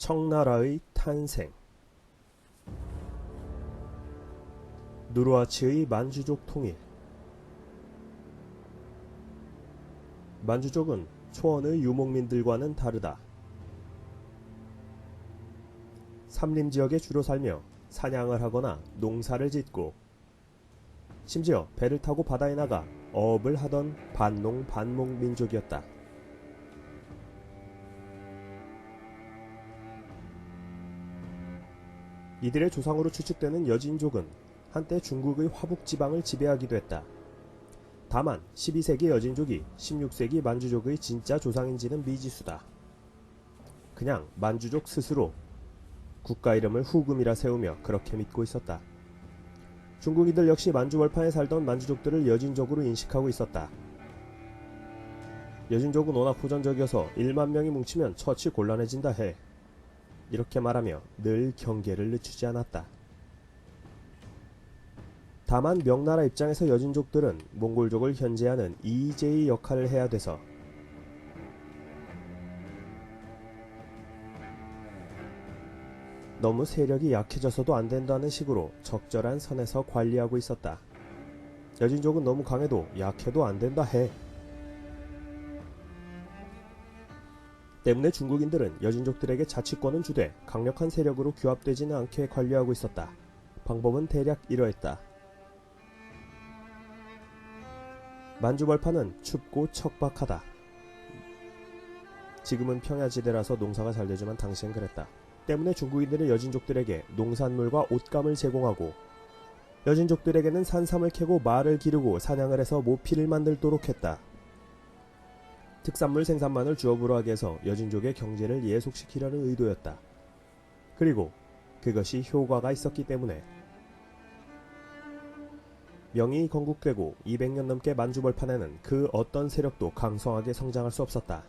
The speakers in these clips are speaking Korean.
청나라의 탄생. 누르하치의 만주족 통일. 만주족은 초원의 유목민들과는 다르다. 삼림지역에 주로 살며 사냥을 하거나 농사를 짓고 심지어 배를 타고 바다에 나가 어업을 하던 반농 반목 민족이었다. 이들의 조상으로 추측되는 여진족은 한때 중국의 화북지방을 지배하기도 했다. 다만 12세기 여진족이 16세기 만주족의 진짜 조상인지는 미지수다. 그냥 만주족 스스로 국가 이름을 후금이라 세우며 그렇게 믿고 있었다. 중국인들 역시 만주벌판에 살던 만주족들을 여진족으로 인식하고 있었다. 여진족은 워낙 후전적이어서 1만 명이 뭉치면 처치 곤란해진다 해. 이렇게 말하며 늘 경계를 늦추지 않았다. 다만 명나라 입장에서 여진족들은 몽골족을 현재하는 이재의 역할을 해야 돼서 너무 세력이 약해져서도 안 된다는 식으로 적절한 선에서 관리하고 있었다. 여진족은 너무 강해도 약해도 안 된다 해. 때문에 중국인들은 여진족들에게 자치권은 주되 강력한 세력으로 규합되지는 않게 관리하고 있었다. 방법은 대략 이러했다. 만주벌판은 춥고 척박하다. 지금은 평야지대라서 농사가 잘 되지만 당시엔 그랬다. 때문에 중국인들은 여진족들에게 농산물과 옷감을 제공하고 여진족들에게는 산삼을 캐고 말을 기르고 사냥을 해서 모피를 만들도록 했다. 특산물 생산만을 주업으로 하게 해서 여진족의 경제를 예속시키려는 의도였다. 그리고 그것이 효과가 있었기 때문에 명이 건국되고 200년 넘게 만주벌판에는 그 어떤 세력도 강성하게 성장할 수 없었다.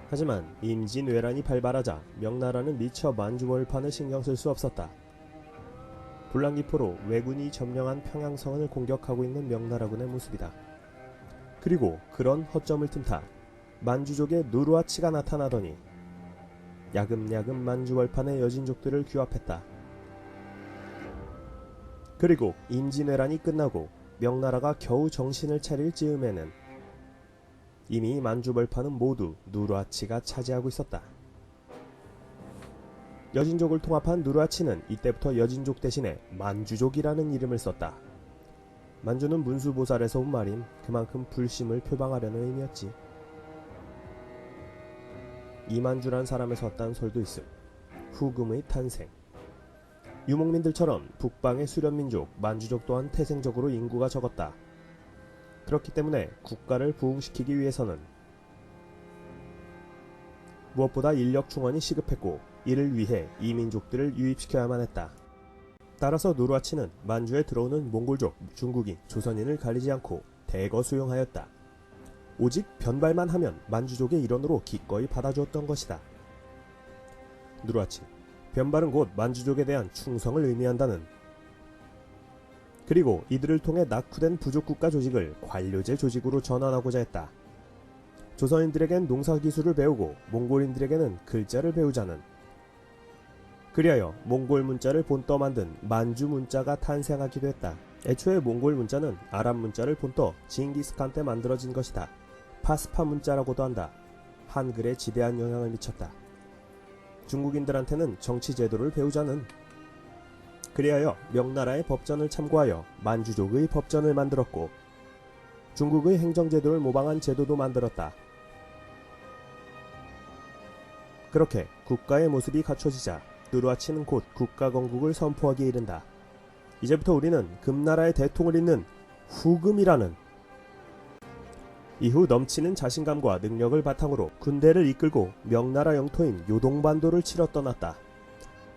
하지만 임진왜란이 발발하자 명나라는 미처 만주벌판을 신경 쓸 수 없었다. 불랑기포로 왜군이 점령한 평양성을 공격하고 있는 명나라군의 모습이다. 그리고 그런 허점을 틈타 만주족의 누르하치가 나타나더니 야금야금 만주벌판의 여진족들을 규합했다. 그리고 임진왜란이 끝나고 명나라가 겨우 정신을 차릴 즈음에는 이미 만주벌판은 모두 누르하치가 차지하고 있었다. 여진족을 통합한 누르하치는 이때부터 여진족 대신에 만주족이라는 이름을 썼다. 만주는 문수보살에서 온 말임. 그만큼 불심을 표방하려는 의미였지. 이만주란 사람에서 왔다는 설도 있음. 후금의 탄생. 유목민들처럼 북방의 수련민족 만주족 또한 태생적으로 인구가 적었다. 그렇기 때문에 국가를 부흥시키기 위해서는 무엇보다 인력 충원이 시급했고 이를 위해 이민족들을 유입시켜야만 했다. 따라서 누르하치는 만주에 들어오는 몽골족, 중국인, 조선인을 가리지 않고 대거 수용하였다. 오직 변발만 하면 만주족의 일원으로 기꺼이 받아주었던 것이다. 누르하치, 변발은 곧 만주족에 대한 충성을 의미한다는. 그리고 이들을 통해 낙후된 부족국가 조직을 관료제 조직으로 전환하고자 했다. 조선인들에겐 농사기술을 배우고 몽골인들에게는 글자를 배우자는. 그리하여 몽골 문자를 본떠 만든 만주 문자가 탄생하기도 했다. 애초에 몽골 문자는 아랍 문자를 본떠 징기스칸 때 만들어진 것이다. 파스파 문자라고도 한다. 한글에 지대한 영향을 미쳤다. 중국인들한테는 정치 제도를 배우자는. 그리하여 명나라의 법전을 참고하여 만주족의 법전을 만들었고 중국의 행정제도를 모방한 제도도 만들었다. 그렇게 국가의 모습이 갖춰지자 누르하치는 곧 국가건국을 선포하기에 이른다. 이제부터 우리는 금나라의 대통을 잇는 후금이라는. 이후 넘치는 자신감과 능력을 바탕으로 군대를 이끌고 명나라 영토인 요동반도를 치러 떠났다.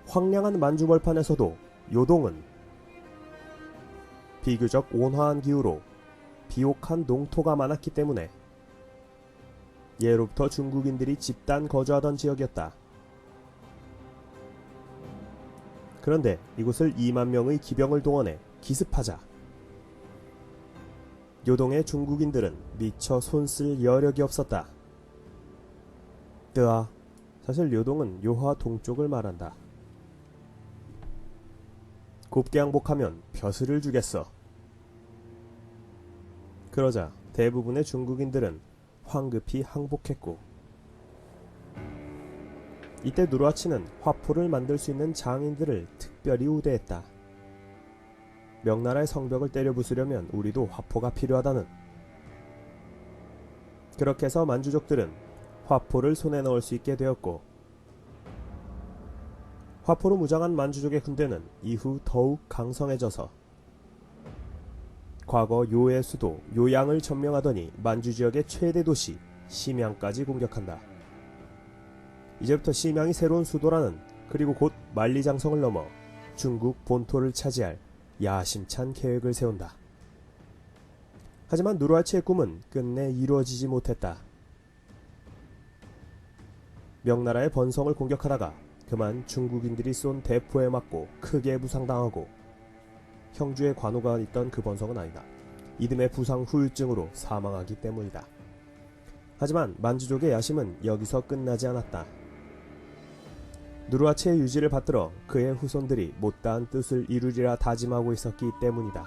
황량한 만주벌판에서도 요동은 비교적 온화한 기후로 비옥한 농토가 많았기 때문에 예로부터 중국인들이 집단 거주하던 지역이었다. 그런데 이곳을 2만 명의 기병을 동원해 기습하자 요동의 중국인들은 미처 손쓸 여력이 없었다. 뜨아, 사실 요동은 요하 동쪽을 말한다. 곱게 항복하면 벼슬을 주겠어. 그러자 대부분의 중국인들은 황급히 항복했고, 이때 누르하치는 화포를 만들 수 있는 장인들을 특별히 우대했다. 명나라의 성벽을 때려 부수려면 우리도 화포가 필요하다는. 그렇게 해서 만주족들은 화포를 손에 넣을 수 있게 되었고, 화포로 무장한 만주족의 군대는 이후 더욱 강성해져서 과거 요의 수도 요양을 점령하더니 만주 지역의 최대 도시 심양까지 공격한다. 이제부터 심양이 새로운 수도라는, 그리고 곧 만리장성을 넘어 중국 본토를 차지할 야심찬 계획을 세운다. 하지만 누르하치의 꿈은 끝내 이루어지지 못했다. 명나라의 번성을 공격하다가 그만 중국인들이 쏜 대포에 맞고 크게 부상당하고, 형주의 관우가 있던 그 번성은 아니다. 이듬해 부상 후유증으로 사망하기 때문이다. 하지만 만주족의 야심은 여기서 끝나지 않았다. 누르하치의 유지를 받들어 그의 후손들이 못다한 뜻을 이루리라 다짐하고 있었기 때문이다.